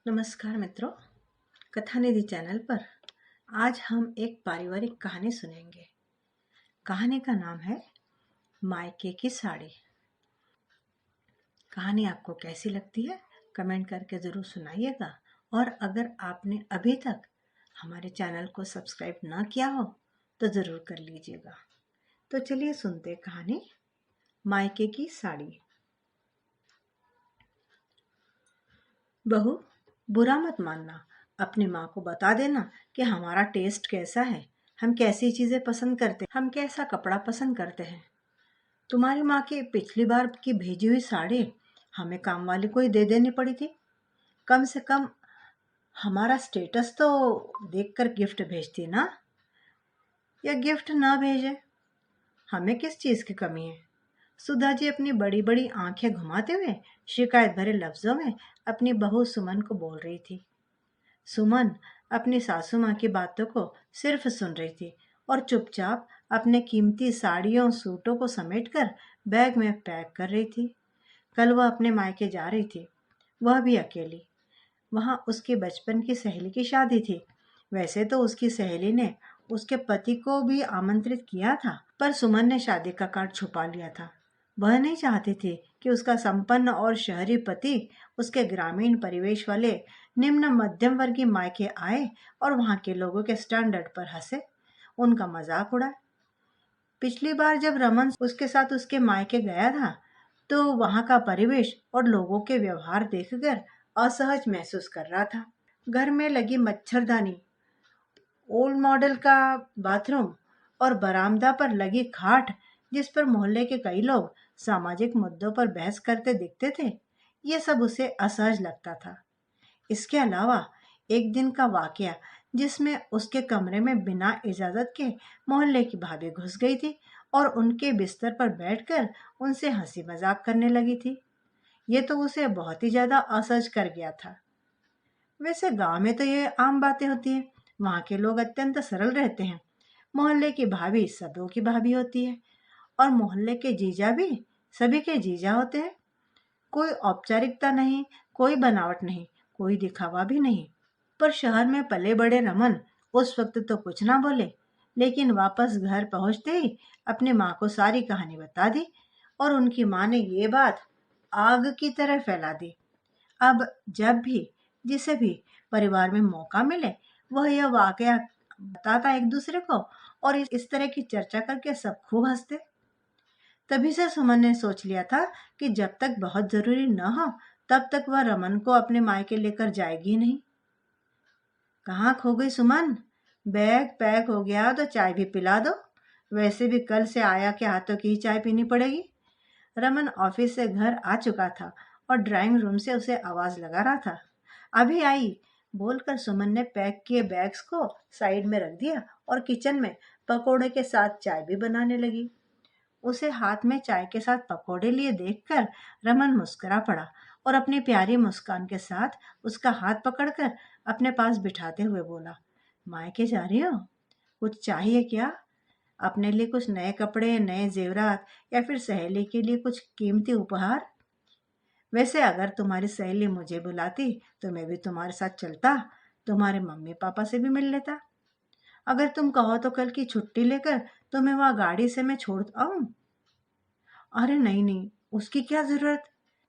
नमस्कार मित्रों, कथा निधि चैनल पर आज हम एक पारिवारिक कहानी सुनेंगे। कहानी का नाम है मायके की साड़ी। कहानी आपको कैसी लगती है कमेंट करके ज़रूर सुनाइएगा। और अगर आपने अभी तक हमारे चैनल को सब्सक्राइब ना किया हो तो ज़रूर कर लीजिएगा। तो चलिए सुनते कहानी मायके की साड़ी। बहू, बुरा मत मानना, अपनी माँ को बता देना कि हमारा टेस्ट कैसा है, हम कैसी चीज़ें पसंद करते हैं, हम कैसा कपड़ा पसंद करते हैं। तुम्हारी माँ की पिछली बार की भेजी हुई साड़ी हमें काम वाली को ही दे देनी पड़ी थी। कम से कम हमारा स्टेटस तो देखकर गिफ्ट भेजती ना। या गिफ्ट ना भेजे, हमें किस चीज़ की कमी है। सुधा जी अपनी बड़ी बड़ी आंखें घुमाते हुए शिकायत भरे लफ्जों में अपनी बहू सुमन को बोल रही थी। सुमन अपनी सासू माँ की बातों को सिर्फ सुन रही थी और चुपचाप अपने कीमती साड़ियों सूटों को समेटकर बैग में पैक कर रही थी। कल वह अपने मायके जा रही थी, वह भी अकेली। वहाँ उसके बचपन की सहेली की शादी थी। वैसे तो उसकी सहेली ने उसके पति को भी आमंत्रित किया था, पर सुमन ने शादी का कार्ड छुपा लिया था। वह नहीं चाहती थी कि उसका संपन्न और शहरी पति उसके ग्रामीण परिवेश वाले निम्न मध्यम वर्गीय मायके आए और वहां के लोगों के स्टैंडर्ड पर हंसे, उनका मजाक उड़ाए। पिछली बार जब रमन उसके साथ उसके मायके गया था तो वहां का परिवेश और लोगों के व्यवहार देखकर असहज महसूस कर रहा था। घर में लगी मच्छरदानी, ओल्ड मॉडल का बाथरूम और बरामदा पर लगी खाट जिस पर मोहल्ले के कई लोग सामाजिक मुद्दों पर बहस करते दिखते थे, ये सब उसे असहज लगता था। इसके अलावा एक दिन का वाकया जिसमें उसके कमरे में बिना इजाजत के मोहल्ले की भाभी घुस गई थी और उनके बिस्तर पर बैठकर उनसे हंसी मजाक करने लगी थी, ये तो उसे बहुत ही ज्यादा असहज कर गया था। वैसे गांव में तो ये आम बातें होती हैं, वहाँ के लोग अत्यंत सरल रहते हैं। मोहल्ले की भाभी सबों की भाभी होती है और मोहल्ले के जीजा भी सभी के जीजा होते हैं। कोई औपचारिकता नहीं, कोई बनावट नहीं, कोई दिखावा भी नहीं। पर शहर में पले बड़े रमन उस वक्त तो कुछ ना बोले, लेकिन वापस घर पहुंचते ही अपनी माँ को सारी कहानी बता दी और उनकी माँ ने ये बात आग की तरह फैला दी। अब जब भी जिसे भी परिवार में मौका मिले वह यह वाकया बताता एक दूसरे को और इस तरह की चर्चा करके सब खूब हंसते। तभी से सुमन ने सोच लिया था कि जब तक बहुत जरूरी न हो तब तक वह रमन को अपने मायके लेकर जाएगी नहीं। कहाँ खो गई सुमन? बैग पैक हो गया तो चाय भी पिला दो। वैसे भी कल से आया के हाथों की ही चाय पीनी पड़ेगी। रमन ऑफिस से घर आ चुका था और ड्राइंग रूम से उसे आवाज लगा रहा था। अभी आई, बोलकर सुमन ने पैक किए बैग्स को साइड में रख दिया और किचन में पकोड़े के साथ चाय भी बनाने लगी। उसे हाथ में चाय के साथ पकोड़े लिए देखकर रमन मुस्कुरा पड़ा और अपनी प्यारी मुस्कान के साथ उसका हाथ पकड़कर अपने पास बिठाते हुए बोला, मायके जा रही हो? कुछ चाहिए क्या? अपने लिए कुछ नए कपड़े, नए जेवरात या फिर सहेली के लिए कुछ कीमती उपहार? वैसे अगर तुम्हारी सहेली मुझे बुलाती तो मैं भी तुम्हारे साथ चलता, तुम्हारे मम्मी पापा से भी मिल लेता। अगर तुम कहो तो कल की छुट्टी लेकर तुम्हें वहां गाड़ी से मैं छोड़ आऊं। अरे नहीं नहीं, उसकी क्या जरूरत,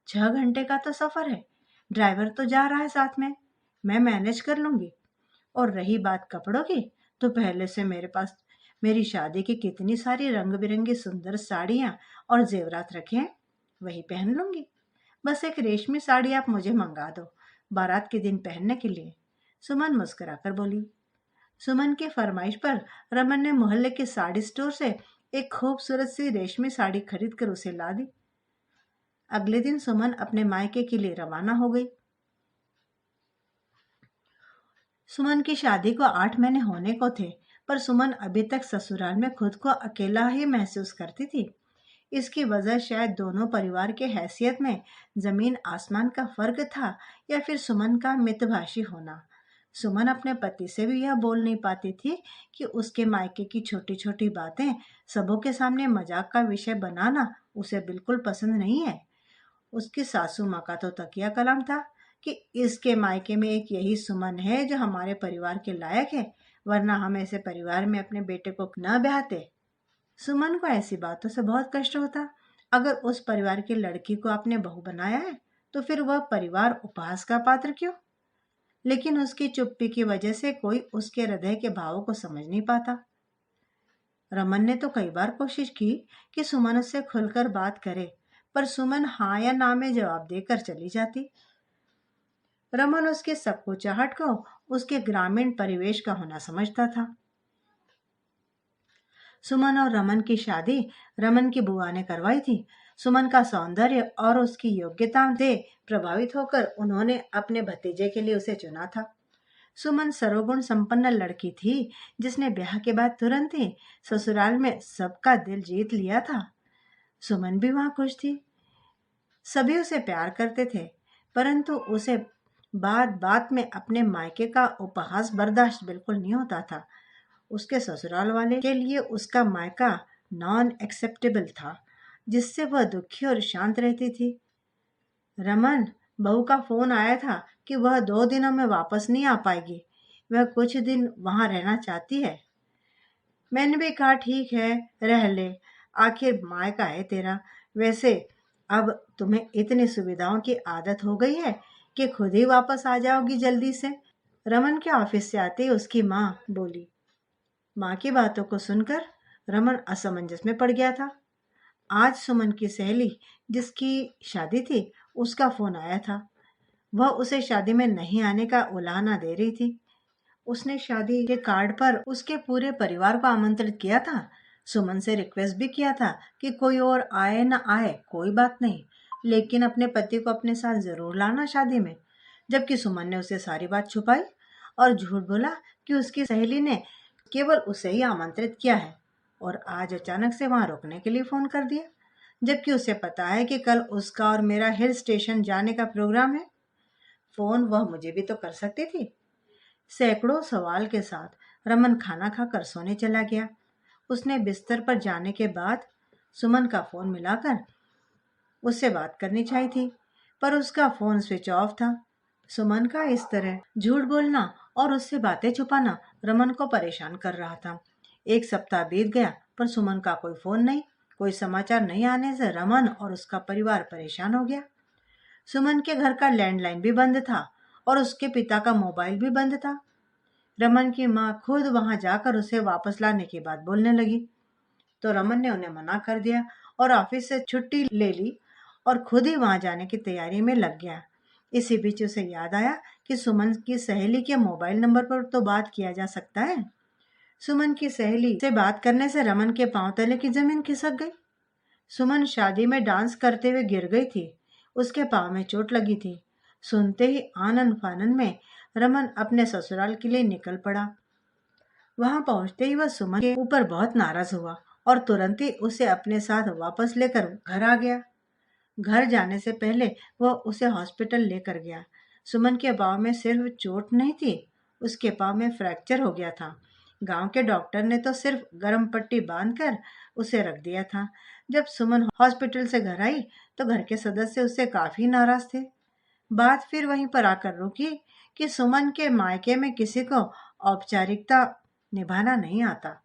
6 घंटे का तो सफर है, ड्राइवर तो जा रहा है साथ में, मैं मैनेज कर लूंगी। और रही बात कपड़ों की, तो पहले से मेरे पास मेरी शादी की कितनी सारी रंग बिरंगी सुंदर साड़ियां और जेवरात रखे हैं, वही पहन लूंगी। बस एक रेशमी साड़ी आप मुझे मंगा दो, बारात के दिन पहनने के लिए, सुमन मुस्कुराकर बोली। सुमन की फरमाइश पर रमन ने मोहल्ले के साड़ी स्टोर से एक खूबसूरत सी रेशमी साड़ी खरीद कर उसे ला दी। अगले दिन सुमन अपने मायके के लिए रवाना हो गई। सुमन की शादी को 8 महीने होने को थे, पर सुमन अभी तक ससुराल में खुद को अकेला ही महसूस करती थी। इसकी वजह शायद दोनों परिवार के हैसियत में जमीन आसमान का फर्क था या फिर सुमन का मितभाषी होना। सुमन अपने पति से भी यह बोल नहीं पाती थी कि उसके मायके की छोटी छोटी बातें सबों के सामने मजाक का विषय बनाना उसे बिल्कुल पसंद नहीं है। उसकी सासू माँ का तो तकिया कलाम था कि इसके मायके में एक यही सुमन है जो हमारे परिवार के लायक है, वरना हम ऐसे परिवार में अपने बेटे को न ब्याहते। सुमन को ऐसी बातों से बहुत कष्ट होता। अगर उस परिवार की लड़की को आपने बहू बनाया है तो फिर वह परिवार उपहास का पात्र क्यों? लेकिन उसकी चुप्पी की वजह से कोई उसके हृदय के भावों को समझ नहीं पाता। रमन ने तो कई बार कोशिश की कि सुमन उससे खुलकर बात करे, पर सुमन हाँ या ना में जवाब देकर चली जाती। रमन उसके संकोचाहट को उसके ग्रामीण परिवेश का होना समझता था। सुमन और रमन की शादी रमन की बुआ ने करवाई थी। सुमन का सौंदर्य और उसकी योग्यता से प्रभावित होकर उन्होंने अपने भतीजे के लिए उसे चुना था। सुमन सर्वगुण संपन्न लड़की थी जिसने ब्याह के बाद तुरंत ही ससुराल में सबका दिल जीत लिया था। सुमन भी वहां खुश थी। सभी उसे प्यार करते थे, परंतु उसे बात बात में अपने मायके का उपहास बर्दाश्त बिल्कुल नहीं होता था। उसके ससुराल वाले के लिए उसका मायका नॉन एक्सेप्टेबल था, जिससे वह दुखी और शांत रहती थी। रमन, बहू का फोन आया था कि वह 2 दिनों में वापस नहीं आ पाएगी। वह कुछ दिन वहां रहना चाहती है। मैंने भी कहा ठीक है, रह ले, आखिर मायका है तेरा। वैसे अब तुम्हें इतनी सुविधाओं की आदत हो गई है कि खुद ही वापस आ जाओगी जल्दी से। रमन के ऑफिस से आते ही उसकी माँ बोली। माँ की बातों को सुनकर रमन असमंजस में पड़ गया था। आज सुमन की सहेली जिसकी शादी थी उसका फोन आया था। वह उसे शादी में नहीं आने का उलाहना दे रही थी। उसने शादी के कार्ड पर उसके पूरे परिवार को आमंत्रित किया था। सुमन से रिक्वेस्ट भी किया था कि कोई और आए ना आए कोई बात नहीं, लेकिन अपने पति को अपने साथ जरूर लाना शादी में। जबकि सुमन ने उसे सारी बात छुपाई और झूठ बोला कि उसकी सहेली ने केवल उसे ही आमंत्रित किया है और आज अचानक से वहां रुकने के लिए फोन कर दिया, जबकि उसे पता है कि कल उसका और मेरा हिल स्टेशन जाने का प्रोग्राम है। फोन वह मुझे भी तो कर सकती थी। सैकड़ों सवाल के साथ रमन खाना खाकर सोने चला गया। उसने बिस्तर पर जाने के बाद सुमन का फोन मिलाकर उससे बात करनी चाहिए थी, पर उसका फोन स्विच ऑफ था। सुमन का इस तरह झूठ बोलना और उससे बातें छुपाना रमन को परेशान कर रहा था। 1 सप्ताह बीत गया पर सुमन का कोई फोन नहीं, कोई समाचार नहीं आने से रमन और उसका परिवार परेशान हो गया। सुमन के घर का लैंडलाइन भी बंद था और उसके पिता का मोबाइल भी बंद था। रमन की माँ खुद वहां जाकर उसे वापस लाने की बात बोलने लगी, तो रमन ने उन्हें मना कर दिया और ऑफिस से छुट्टी ले ली और खुद ही वहां जाने की तैयारी में लग गया। इसी बीच उसे याद आया कि सुमन की सहेली के मोबाइल नंबर पर तो बात किया जा सकता है। सुमन की सहेली से बात करने से रमन के पांव तले की जमीन खिसक गई। सुमन शादी में डांस करते हुए गिर गई थी। उसके पांव में चोट लगी थी। सुनते ही आनन फानन में रमन अपने ससुराल के लिए निकल पड़ा। वहां पहुंचते ही वह सुमन के ऊपर बहुत नाराज हुआ और तुरंत ही उसे अपने साथ वापस लेकर घर आ गया। घर जाने से पहले वह उसे हॉस्पिटल लेकर गया। सुमन के पाँव में सिर्फ चोट नहीं थी, उसके पाँव में फ्रैक्चर हो गया था। गांव के डॉक्टर ने तो सिर्फ गर्म पट्टी बांधकर उसे रख दिया था। जब सुमन हॉस्पिटल से घर आई तो घर के सदस्य उससे काफी नाराज थे। बात फिर वहीं पर आकर रुकी कि सुमन के मायके में किसी को औपचारिकता निभाना नहीं आता।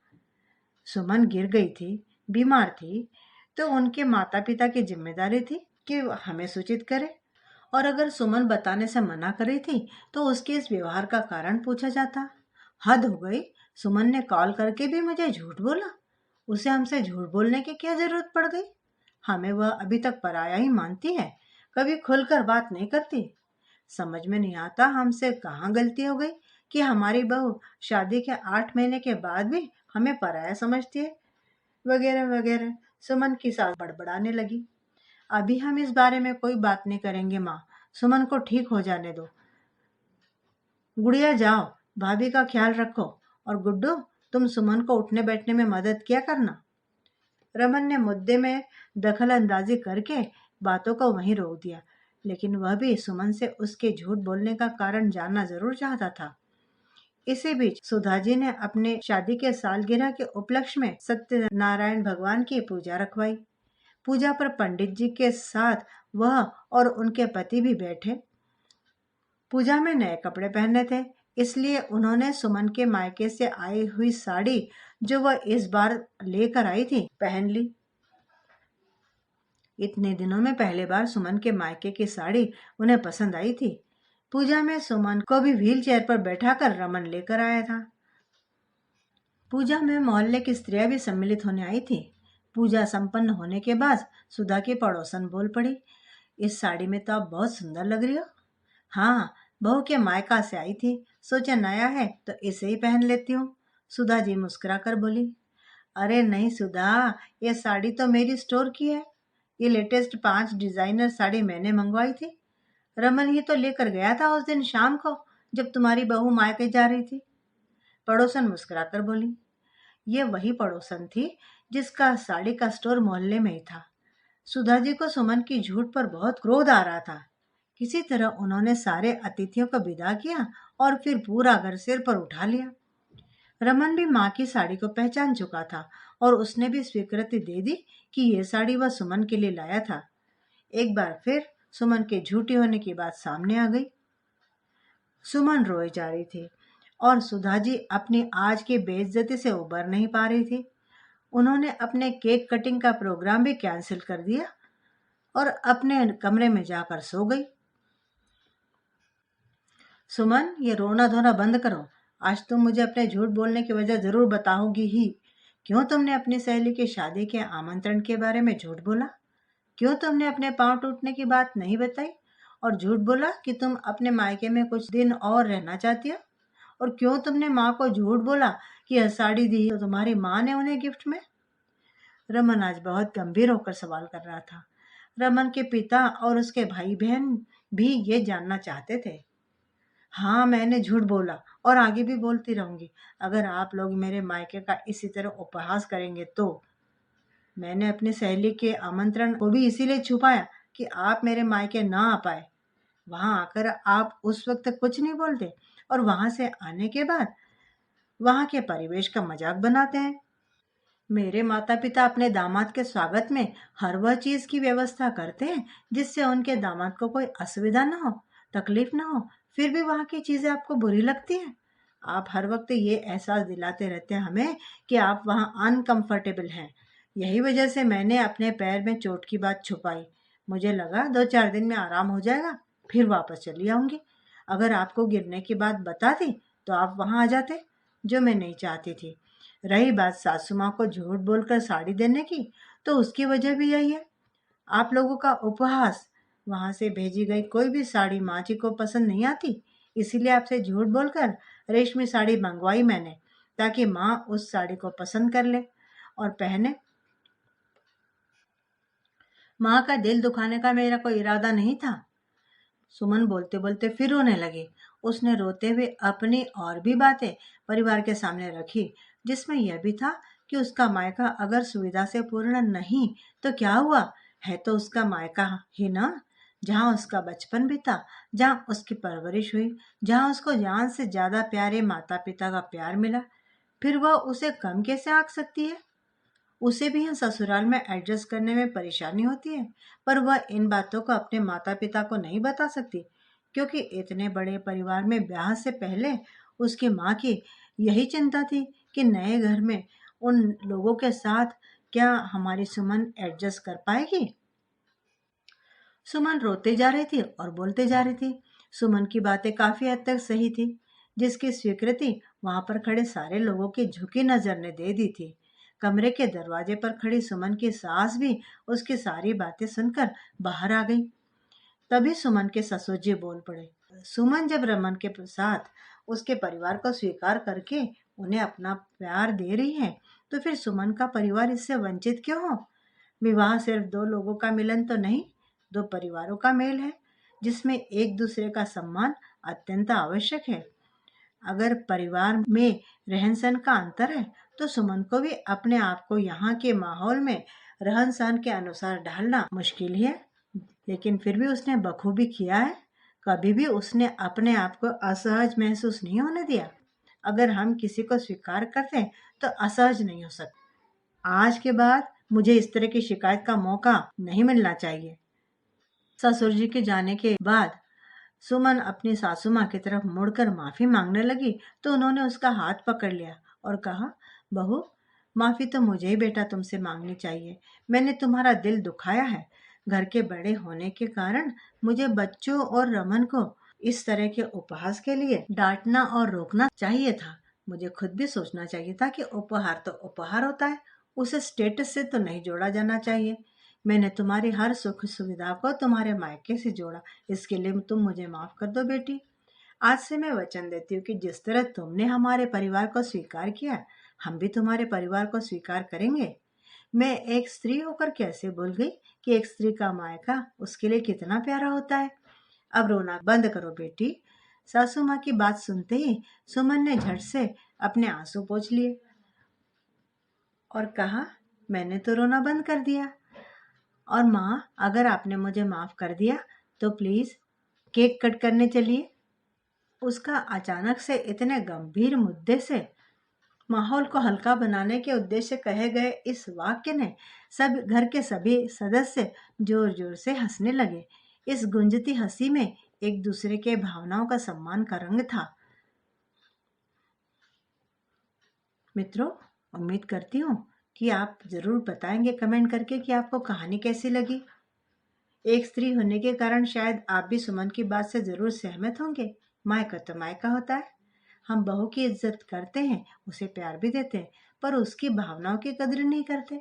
सुमन गिर गई थी, बीमार थी, तो उनके माता पिता की जिम्मेदारी थी कि हमें सूचित करे, और अगर सुमन बताने से मना कर रही थी तो उसके इस व्यवहार का कारण पूछा जाता। हद हो गई। सुमन ने कॉल करके भी मुझे झूठ बोला। उसे हमसे झूठ बोलने की क्या जरूरत पड़ गई? हमें वह अभी तक पराया ही मानती है, कभी खुलकर बात नहीं करती। समझ में नहीं आता हमसे कहाँ गलती हो गई कि हमारी बहू शादी के 8 महीने के बाद भी हमें पराया समझती है, वगैरह वगैरह। सुमन की सास बड़बड़ाने लगी। अभी हम इस बारे में कोई बात नहीं करेंगे माँ, सुमन को ठीक हो जाने दो। गुड़िया जाओ, भाभी का ख्याल रखो, और गुड्डू तुम सुमन को उठने बैठने में मदद किया करना। रमन ने मुद्दे में दखल अंदाजी करके बातों को वहीं रोक दिया, लेकिन वह भी सुमन से उसके झूठ बोलने का कारण जानना जरूर चाहता था। इसी बीच सुधाजी ने अपने शादी के सालगिरह के उपलक्ष्य में सत्यनारायण भगवान की पूजा रखवाई। पूजा पर पंडित जी के साथ वह और उनके पति भी बैठे। पूजा में नए कपड़े पहनने थे, इसलिए उन्होंने सुमन के मायके से आई हुई साड़ी जो वह इस बार लेकर आई थी पहन ली। इतने दिनों में पहली बार सुमन के मायके की साड़ी उन्हें पसंद आई थी। पूजा में सुमन को भी व्हील चेयर पर बैठाकर रमन लेकर आया था। पूजा में मोहल्ले की स्त्रियां भी सम्मिलित होने आई थी। पूजा संपन्न होने के बाद सुधा की पड़ोसन बोल पड़ी, इस साड़ी में तो आप बहुत सुंदर लग रही हो। हाँ, बहू के मायका से आई थी, सोचा नया है तो इसे ही पहन लेती हूँ। सुधा जी मुस्कुरा कर बोली, अरे नहीं सुधा, ये साड़ी तो मेरी स्टोर की है। ये लेटेस्ट 5 डिजाइनर साड़ी मैंने मंगवाई थी। रमन ही तो लेकर गया था उस दिन शाम को, जब तुम्हारी बहू मायके जा रही थी। पड़ोसन मुस्कुराकर बोली, ये वही पड़ोसन थी जिसका साड़ी का स्टोर मोहल्ले में ही था। सुधा जी को सुमन की झूठ पर बहुत क्रोध आ रहा था। किसी तरह उन्होंने सारे अतिथियों को विदा किया और फिर पूरा घर सिर पर उठा लिया। रमन भी माँ की साड़ी को पहचान चुका था और उसने भी स्वीकृति दे दी कि ये साड़ी वह सुमन के लिए लाया था। एक बार फिर सुमन के झूठी होने की बात सामने आ गई। सुमन रोए जा रही थी और सुधा जी अपनी आज की बेइज्जती से उबर नहीं पा रही थी। उन्होंने अपने केक कटिंग का प्रोग्राम भी कैंसिल कर दिया और अपने कमरे में जाकर सो गई। सुमन, ये रोना धोना बंद करो। आज तुम मुझे अपने झूठ बोलने की वजह जरूर बताओगी ही। क्यों तुमने अपनी सहेली की शादी के आमंत्रण के बारे में झूठ बोला? क्यों तुमने अपने पांव टूटने की बात नहीं बताई और झूठ बोला कि तुम अपने मायके में कुछ दिन और रहना चाहती हो? और क्यों तुमने माँ को झूठ बोला कि यह साड़ी दी तो तुम्हारी माँ ने उन्हें गिफ्ट में? रमन आज बहुत गंभीर होकर सवाल कर रहा था। रमन के पिता और उसके भाई बहन भी ये जानना चाहते थे। हाँ, मैंने झूठ बोला और आगे भी बोलती रहूंगी। अगर आप लोग मेरे मायके का इसी तरह उपहास करेंगे तो। मैंने अपनी सहेली के आमंत्रण को भी इसीलिए छुपाया कि आप मेरे मायके ना आ पाए। वहां आकर आप उस वक्त कुछ नहीं बोलते और वहां से आने के बाद वहां के परिवेश का मजाक बनाते हैं। मेरे माता पिता अपने दामाद के स्वागत में हर वह चीज की व्यवस्था करते हैं जिससे उनके दामाद को कोई असुविधा ना हो, तकलीफ ना हो। फिर भी वहां की चीजें आपको बुरी लगती हैं। आप हर वक्त ये एहसास दिलाते रहते हैं हमें कि आप वहां अनकंफर्टेबल हैं। यही वजह से मैंने अपने पैर में चोट की बात छुपाई। मुझे लगा 2-4 दिन में आराम हो जाएगा, फिर वापस चली आऊंगी। अगर आपको गिरने की बात बता दी तो आप वहां आ जाते, जो मैं नहीं चाहती थी। रही बात सासू माँ को झूठ बोलकर साड़ी देने की, तो उसकी वजह भी यही है। आप लोगों का उपहास। वहां से भेजी गई कोई भी साड़ी माँ जी को पसंद नहीं आती, इसीलिए आपसे झूठ बोलकर रेशमी साड़ी मंगवाई मैंने, ताकि माँ उस साड़ी को पसंद कर ले और पहने। माँ का दिल दुखाने का मेरा कोई इरादा नहीं था। सुमन बोलते बोलते फिर रोने लगी। उसने रोते हुए अपनी और भी बातें परिवार के सामने रखी, जिसमें यह भी था कि उसका मायका अगर सुविधा से पूर्ण नहीं तो क्या हुआ, है तो उसका मायका ही ना, जहाँ उसका बचपन बीता, जहाँ उसकी परवरिश हुई, जहाँ उसको जान से ज्यादा प्यारे माता पिता का प्यार मिला। फिर वह उसे कम कैसे आंक सकती है? उसे भी यहाँ ससुराल में एडजस्ट करने में परेशानी होती है, पर वह इन बातों को अपने माता पिता को नहीं बता सकती, क्योंकि इतने बड़े परिवार में ब्याह से पहले उसकी माँ की यही चिंता थी कि नए घर में उन लोगों के साथ क्या हमारी सुमन एडजस्ट कर पाएगी। सुमन रोते जा रही थी और बोलते जा रही थी। सुमन की बातें काफी हद तक सही थी, जिसकी स्वीकृति वहां पर खड़े सारे लोगों की झुकी नजर ने दे दी थी। कमरे के दरवाजे पर खड़ी सुमन की सास भी उसकी सारी बातें सुनकर बाहर आ गई। तभी सुमन के ससुर जी बोल पड़े, सुमन जब रमन के साथ उसके परिवार को स्वीकार करके उन्हें अपना प्यार दे रही है, तो फिर सुमन का परिवार इससे वंचित क्यों हो? विवाह सिर्फ दो लोगों का मिलन तो नहीं, दो परिवारों का मेल है, जिसमें एक दूसरे का सम्मान अत्यंत आवश्यक है। अगर परिवार में रहन सहन का अंतर है तो सुमन को भी अपने आप को यहाँ के माहौल में रहन सहन के अनुसार ढालना मुश्किल ही है। लेकिन फिर भी उसने बखूबी किया है। कभी भी उसने अपने आप को असहज महसूस नहीं होने दिया। अगर हम किसी को स्वीकार करते हैं तो असहज नहीं हो सकते। आज के बाद मुझे इस तरह की शिकायत का मौका नहीं मिलना चाहिए। ससुर जी के जाने के बाद सुमन अपनी सासू माँ की तरफ मुड़कर माफी मांगने लगी तो उन्होंने उसका हाथ पकड़ लिया और कहा, बहू, माफी तो मुझे ही बेटा तुमसे मांगनी चाहिए। मैंने तुम्हारा दिल दुखाया है। घर के बड़े होने के कारण मुझे बच्चों और रमन को इस तरह के उपहास के लिए डांटना और रोकना चाहिए था। मुझे खुद भी सोचना चाहिए था कि उपहार तो उपहार होता है, उसे स्टेटस से तो नहीं जोड़ा जाना चाहिए। मैंने तुम्हारी हर सुख सुविधा को तुम्हारे मायके से जोड़ा, इसके लिए तुम मुझे माफ कर दो बेटी। आज से मैं वचन देती हूँ कि जिस तरह तुमने हमारे परिवार को स्वीकार किया, हम भी तुम्हारे परिवार को स्वीकार करेंगे। मैं एक स्त्री होकर कैसे भूल गई कि एक स्त्री का मायका उसके लिए कितना प्यारा होता है। अब रोना बंद करो बेटी। सासू माँ की बात सुनते ही सुमन ने झट से अपने आंसू पोंछ लिए और कहा, मैंने तो रोना बंद कर दिया। और माँ, अगर आपने मुझे माफ कर दिया तो प्लीज केक कट करने चलिए। उसका अचानक से इतने गंभीर मुद्दे से माहौल को हल्का बनाने के उद्देश्य कहे गए इस वाक्य ने सब घर के सभी सदस्य जोर जोर से हंसने लगे। इस गुंजती हंसी में एक दूसरे के भावनाओं का सम्मान का रंग था। मित्रों, उम्मीद करती हूँ कि आप जरूर बताएंगे कमेंट करके कि आपको कहानी कैसी लगी। एक स्त्री होने के कारण शायद आप भी सुमन की बात से जरूर सहमत होंगे। मायका तो मायका होता है। हम बहू की इज्जत करते हैं, उसे प्यार भी देते हैं, पर उसकी भावनाओं की कदर नहीं करते।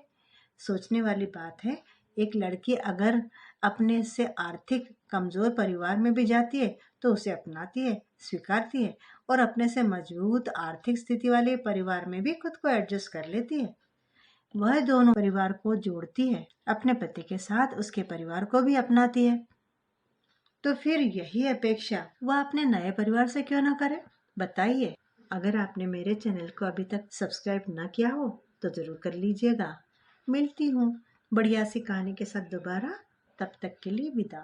सोचने वाली बात है, एक लड़की अगर अपने से आर्थिक कमजोर परिवार में भी जाती है तो उसे अपनाती है, स्वीकारती है और अपने से मजबूत आर्थिक स्थिति वाले परिवार में भी खुद को एडजस्ट कर लेती है। वह दोनों परिवार को जोड़ती है, अपने पति के साथ उसके परिवार को भी अपनाती है। तो फिर यही अपेक्षा वह अपने नए परिवार से क्यों ना करे? बताइए। अगर आपने मेरे चैनल को अभी तक सब्सक्राइब न किया हो तो जरूर कर लीजिएगा। मिलती हूँ बढ़िया सी कहानी के साथ दोबारा। तब तक के लिए विदा।